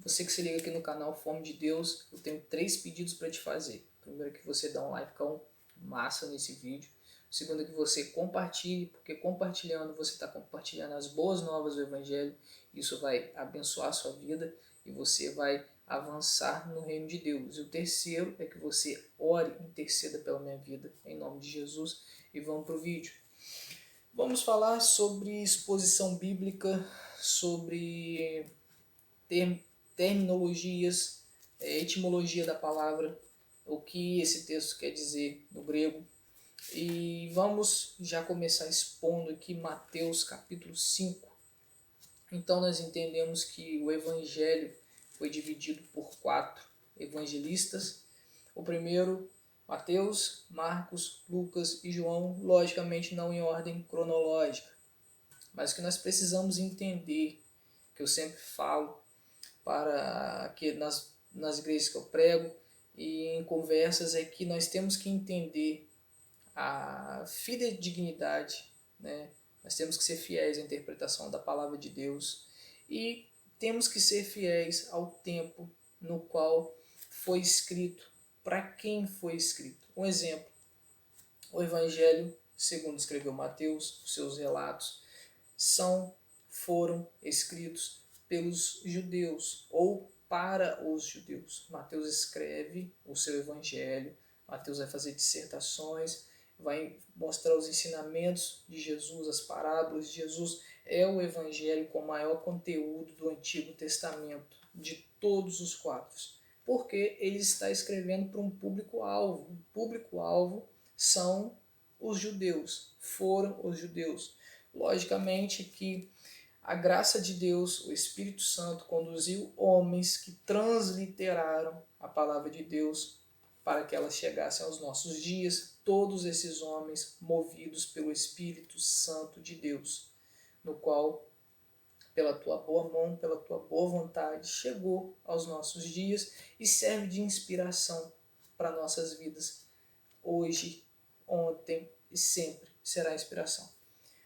Você que se liga aqui no canal Fome de Deus, eu tenho 3 pedidos para te fazer. Primeiro, que você dá um like massa nesse vídeo. Segundo, que você compartilhe, porque compartilhando você está compartilhando as boas novas do Evangelho. Isso vai abençoar a sua vida e você vai avançar no reino de Deus. E o terceiro é que você ore, interceda pela minha vida, em nome de Jesus. E vamos para o vídeo. Vamos falar sobre exposição bíblica, sobre terminologias, etimologia da palavra, o que esse texto quer dizer no grego. E vamos já começar expondo aqui Mateus capítulo 5. Então nós entendemos que o evangelho foi dividido por 4 evangelistas. O primeiro, Mateus, Marcos, Lucas e João, logicamente não em ordem cronológica, mas que nós precisamos entender, que eu sempre falo, para que nas igrejas que eu prego e em conversas, é que nós temos que entender a fidedignidade, né? Nós temos que ser fiéis à interpretação da palavra de Deus e temos que ser fiéis ao tempo no qual foi escrito, para quem foi escrito. Um exemplo, o Evangelho, segundo escreveu Mateus, os seus relatos, foram escritos pelos judeus ou para os judeus. Mateus escreve o seu evangelho, Mateus vai fazer dissertações, vai mostrar os ensinamentos de Jesus, as parábolas de Jesus. É o evangelho com maior conteúdo do Antigo Testamento, de todos os 4. Porque ele está escrevendo para um público-alvo. O público-alvo são os judeus, foram os judeus. Logicamente que a graça de Deus, o Espírito Santo, conduziu homens que transliteraram a palavra de Deus para que ela chegasse aos nossos dias. Todos esses homens movidos pelo Espírito Santo de Deus, no qual, pela tua boa mão, pela tua boa vontade, chegou aos nossos dias e serve de inspiração para nossas vidas. Hoje, ontem e sempre será inspiração.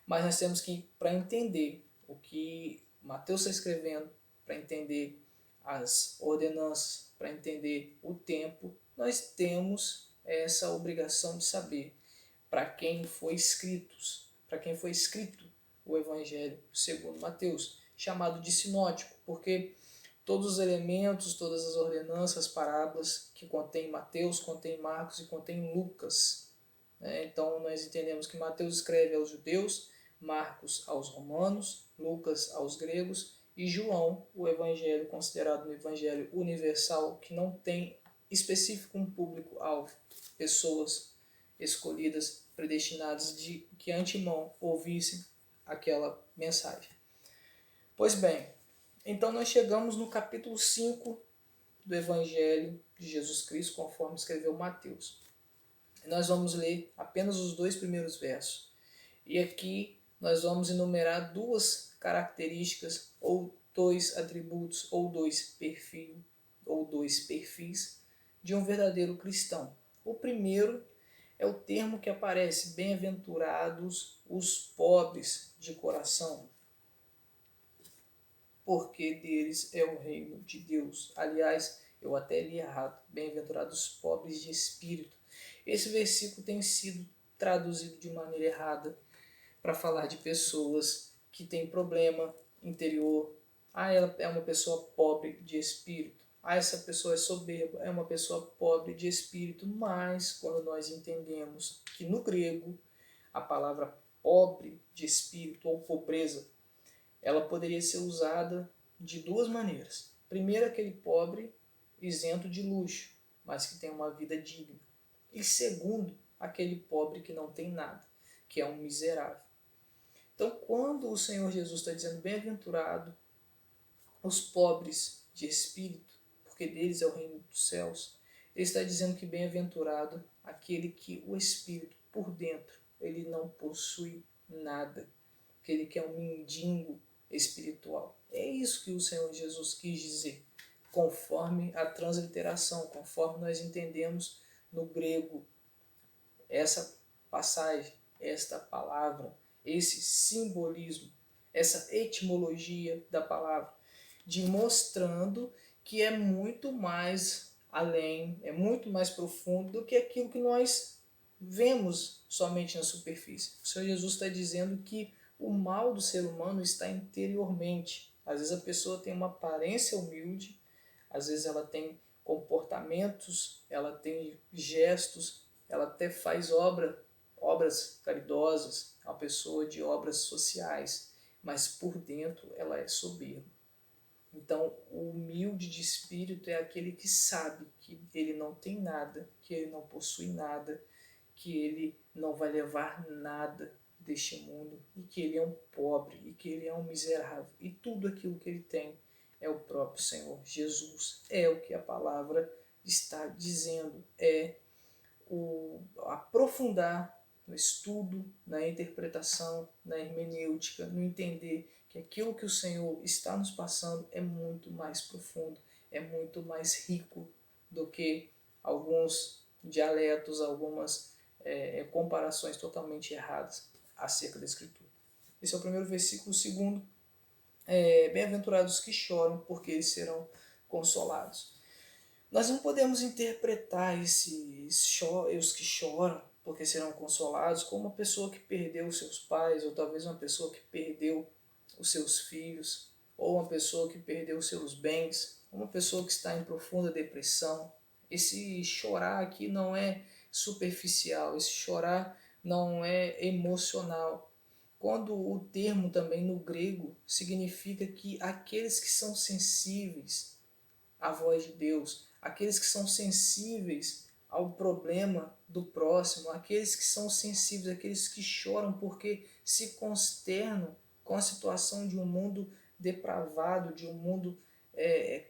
Mas nós temos que, para entender o que Mateus está escrevendo, para entender as ordenanças, para entender o tempo, nós temos essa obrigação de saber para quem foi escrito o Evangelho segundo Mateus, chamado de sinótico, porque todos os elementos, todas as ordenanças, parábolas que contém Mateus, contém Marcos e contém Lucas. Então nós entendemos que Mateus escreve aos judeus, Marcos aos romanos, Lucas aos gregos e João, o evangelho considerado um evangelho universal, que não tem específico um público-alvo, pessoas escolhidas, predestinadas de que antemão ouvissem aquela mensagem. Pois bem, então nós chegamos no capítulo 5 do evangelho de Jesus Cristo, conforme escreveu Mateus. Nós vamos ler apenas os 2 primeiros versos. E aqui nós vamos enumerar 2 características, ou 2 atributos, ou 2 perfis de um verdadeiro cristão. O primeiro é o termo que aparece: bem-aventurados os pobres de coração, porque deles é o reino de Deus. Aliás, eu até li errado: bem-aventurados os pobres de espírito. Esse versículo tem sido traduzido de maneira errada para falar de pessoas que têm problema interior. Ela é uma pessoa pobre de espírito. Essa pessoa é soberba, é uma pessoa pobre de espírito. Mas quando nós entendemos que no grego a palavra pobre de espírito ou pobreza, ela poderia ser usada de 2 maneiras. Primeiro, aquele pobre isento de luxo, mas que tem uma vida digna. E segundo, aquele pobre que não tem nada, que é um miserável. Então, quando o Senhor Jesus está dizendo bem-aventurado os pobres de espírito, porque deles é o reino dos céus, ele está dizendo que bem-aventurado aquele que o espírito por dentro ele não possui nada, aquele que é um mendigo espiritual. É isso que o Senhor Jesus quis dizer, conforme a transliteração, conforme nós entendemos no grego essa passagem, esta palavra, esse simbolismo, essa etimologia da palavra. de mostrando que é muito mais além, é muito mais profundo do que aquilo que nós vemos somente na superfície. O Senhor Jesus está dizendo que o mal do ser humano está interiormente. Às vezes a pessoa tem uma aparência humilde, às vezes ela tem comportamentos, ela tem gestos, ela até faz obras caridosas, é uma pessoa de obras sociais, mas por dentro ela é soberba. Então, o humilde de espírito é aquele que sabe que ele não tem nada, que ele não possui nada, que ele não vai levar nada deste mundo, e que ele é um pobre, e que ele é um miserável, e tudo aquilo que ele tem é o próprio Senhor Jesus. É o que a palavra está dizendo, é o aprofundar no estudo, na interpretação, na hermenêutica, no entender que aquilo que o Senhor está nos passando é muito mais profundo, é muito mais rico do que alguns dialetos, algumas comparações totalmente erradas acerca da Escritura. Esse é o primeiro versículo. O segundo é: bem-aventurados que choram, porque eles serão consolados. Nós não podemos interpretar os que choram porque serão consolados como uma pessoa que perdeu seus pais, ou talvez uma pessoa que perdeu os seus filhos, ou uma pessoa que perdeu os seus bens, uma pessoa que está em profunda depressão. Esse chorar aqui não é superficial, esse chorar não é emocional. Quando o termo também no grego significa que aqueles que são sensíveis à voz de Deus, aqueles que são sensíveis ao problema do próximo, aqueles que são sensíveis, aqueles que choram porque se consternam com a situação de um mundo depravado, de um mundo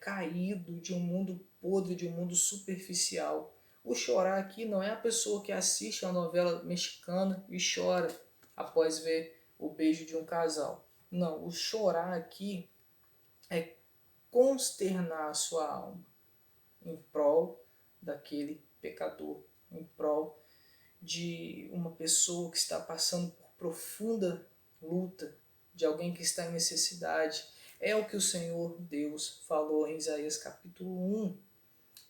caído, de um mundo podre, de um mundo superficial. O chorar aqui não é a pessoa que assiste a novela mexicana e chora após ver o beijo de um casal. Não, o chorar aqui é consternar a sua alma em prol daquele pecador, em prol de uma pessoa que está passando por profunda luta, de alguém que está em necessidade. É o que o Senhor Deus falou em Isaías capítulo 1.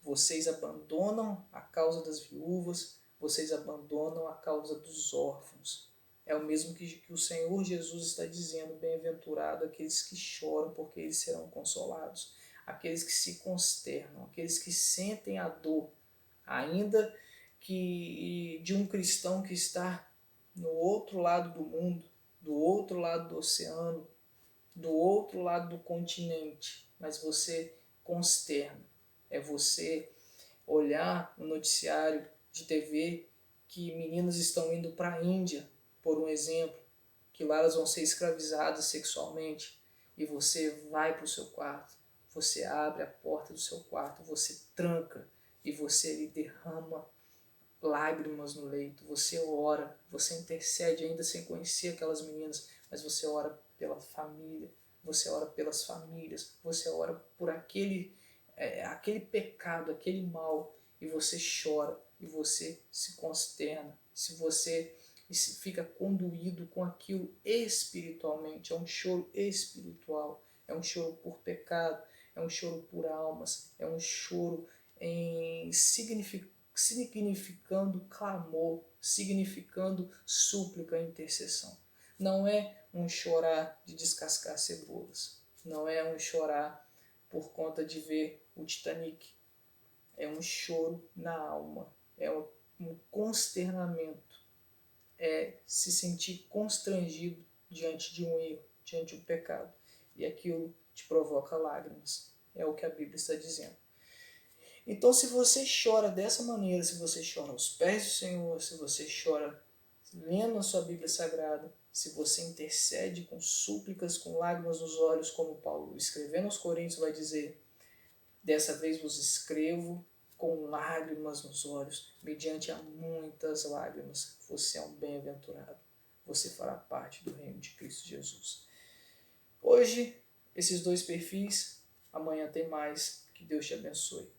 Vocês abandonam a causa das viúvas, vocês abandonam a causa dos órfãos. É o mesmo que o Senhor Jesus está dizendo: bem-aventurado aqueles que choram, porque eles serão consolados. Aqueles que se consternam, aqueles que sentem a dor, ainda que de um cristão que está no outro lado do mundo, do outro lado do oceano, do outro lado do continente, mas você consterna. É você olhar no noticiário de TV que meninas estão indo para a Índia, por um exemplo, que lá elas vão ser escravizadas sexualmente, e você vai para o seu quarto, você abre a porta do seu quarto, você tranca e você lhe derrama lágrimas no leito, você ora, você intercede ainda sem conhecer aquelas meninas, mas você ora pela família, você ora pelas famílias, você ora por aquele pecado, aquele mal, e você chora, e você se consterna, se você fica conduído com aquilo espiritualmente, é um choro espiritual, é um choro por pecado, é um choro por almas, é um choro em significando clamor, significando súplica e intercessão. Não é um chorar de descascar cebolas, não é um chorar por conta de ver o Titanic, é um choro na alma, é um consternamento, é se sentir constrangido diante de um erro, diante de um pecado, e aquilo te provoca lágrimas, é o que a Bíblia está dizendo. Então, se você chora dessa maneira, se você chora aos pés do Senhor, se você chora lendo a sua Bíblia Sagrada, se você intercede com súplicas, com lágrimas nos olhos, como Paulo escrevendo aos Coríntios vai dizer: dessa vez vos escrevo com lágrimas nos olhos, mediante a muitas lágrimas. Você é um bem-aventurado. Você fará parte do reino de Cristo Jesus. Hoje, esses dois perfis, amanhã tem mais. Que Deus te abençoe.